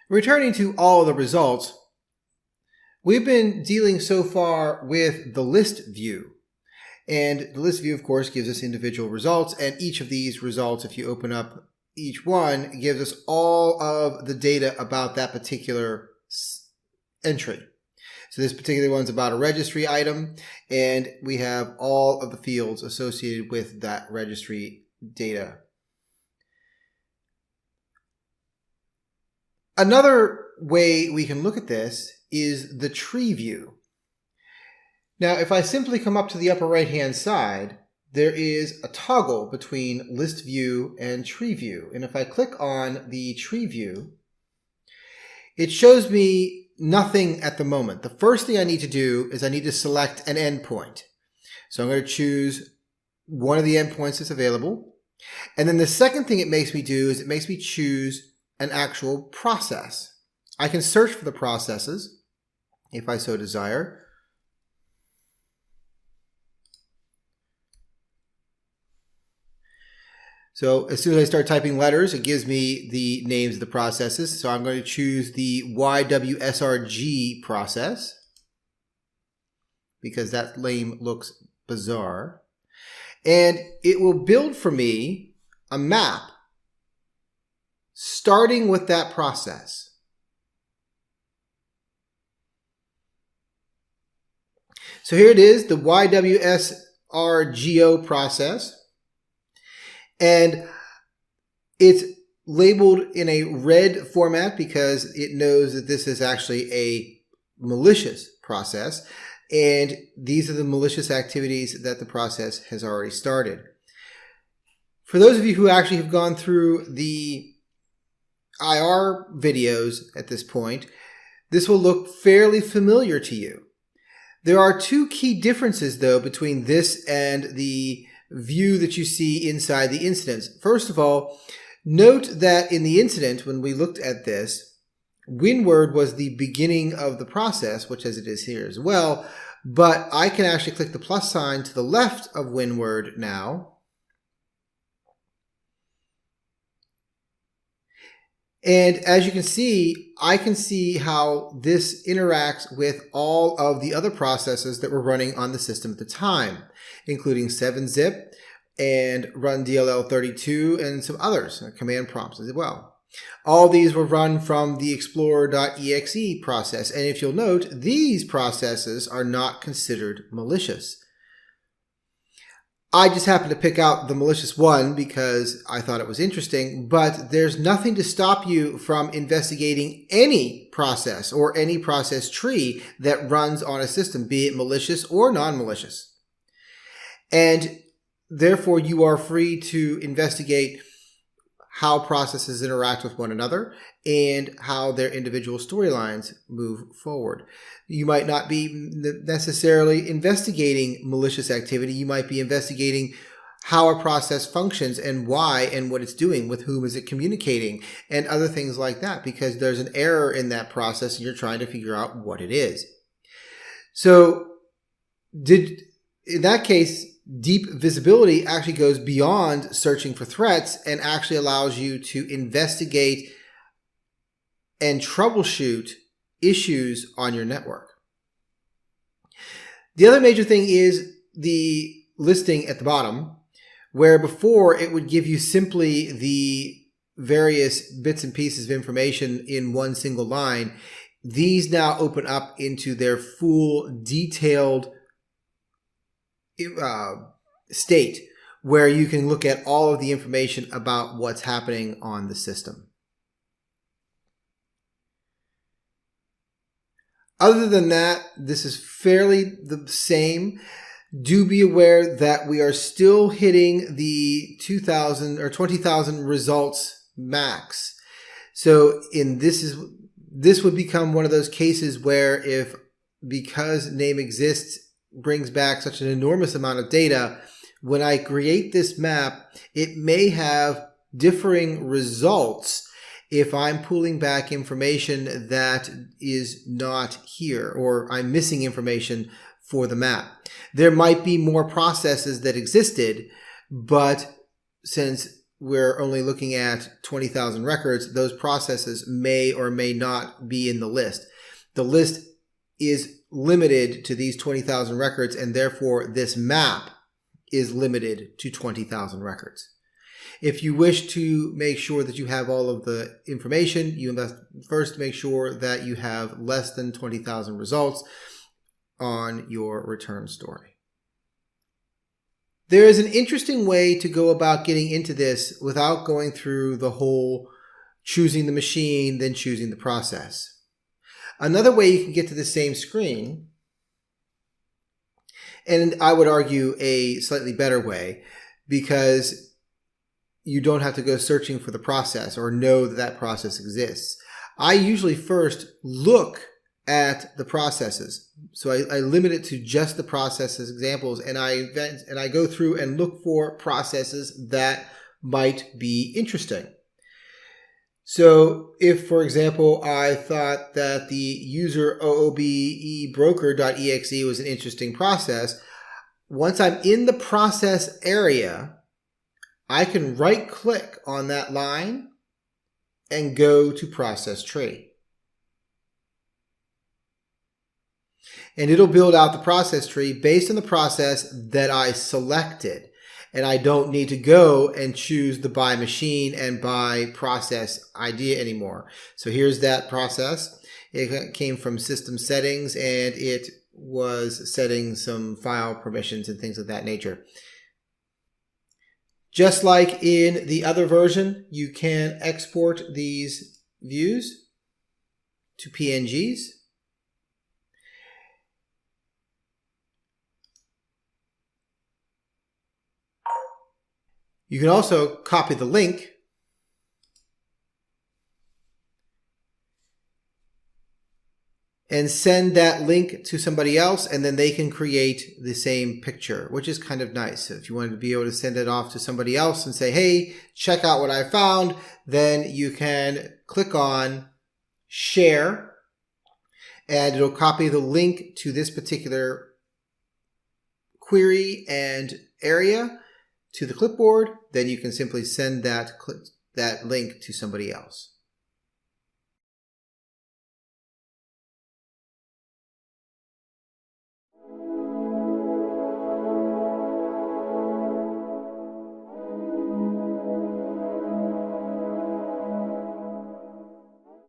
Returning to all of the results, we've been dealing so far with the list view. And the list view, of course, gives us individual results. And each of these results, if you open up each one, gives us all of the data about that particular entry. So this particular one's about a registry item, and we have all of the fields associated with that registry data. Another way we can look at this is the tree view. Now, if I simply come up to the upper right-hand side, there is a toggle between list view and tree view. And if I click on the tree view, it shows me nothing at the moment. The first thing I need to do is I need to select an endpoint. So I'm going to choose one of the endpoints that's available. And then the second thing it makes me do is it makes me choose an actual process. I can search for the processes if I so desire. So as soon as I start typing letters, it gives me the names of the processes. So I'm going to choose the YWSRG process because that name looks bizarre. And it will build for me a map starting with that process. So here it is, the YWSRGO process. And it's labeled in a red format because it knows that this is actually a malicious process. And these are the malicious activities that the process has already started. For those of you who actually have gone through the IR videos at this point, this will look fairly familiar to you. There are two key differences, though, between this and the view that you see inside the incidents. First of all, note that in the incident, when we looked at this, Winword was the beginning of the process, which as it is here as well, but I can actually click the plus sign to the left of Winword now. And as you can see, I can see how this interacts with all of the other processes that were running on the system at the time, including 7-zip and run DLL32 and some others, command prompts as well. All these were run from the explorer.exe process. And if you'll note, these processes are not considered malicious. I just happened to pick out the malicious one because I thought it was interesting, but there's nothing to stop you from investigating any process or any process tree that runs on a system, be it malicious or non-malicious. And therefore, you are free to investigate how processes interact with one another and how their individual storylines move forward. You might not be necessarily investigating malicious activity. You might be investigating how a process functions and why and what it's doing, with whom is it communicating, and other things like that, because there's an error in that process and you're trying to figure out what it is. So in that case, deep visibility actually goes beyond searching for threats and actually allows you to investigate and troubleshoot issues on your network. The other major thing is the listing at the bottom, where before it would give you simply the various bits and pieces of information in one single line. These now open up into their full detailed state where you can look at all of the information about what's happening on the system. Other than that, this is fairly the same. Do be aware that we are still hitting the 2,000 or 20,000 results max. So this would become one of those cases where because name exists brings back such an enormous amount of data, when I create this map, it may have differing results if I'm pulling back information that is not here, or I'm missing information for the map. There might be more processes that existed, but since we're only looking at 20,000 records, those processes may or may not be in the list. The list is limited to these 20,000 records, and therefore this map is limited to 20,000 records. If you wish to make sure that you have all of the information, you must first make sure that you have less than 20,000 results on your return story. There is an interesting way to go about getting into this without going through the whole choosing the machine, then choosing the process. Another way you can get to the same screen, and I would argue a slightly better way, because you don't have to go searching for the process or know that that process exists. I usually first look at the processes. So I limit it to just the processes examples, and I go through and look for processes that might be interesting. So if, for example, I thought that the user oobebroker.exe was an interesting process, once I'm in the process area, I can right click on that line and go to process tree. And it'll build out the process tree based on the process that I selected. And I don't need to go and choose the by machine and by process ID anymore. So here's that process. It came from system settings, and it was setting some file permissions and things of that nature. Just like in the other version, you can export these views to PNGs. You can also copy the link and send that link to somebody else, and then they can create the same picture, which is kind of nice. So if you wanted to be able to send it off to somebody else and say, hey, check out what I found, then you can click on share, and it'll copy the link to this particular query and area to the clipboard. Then you can simply send that link to somebody else.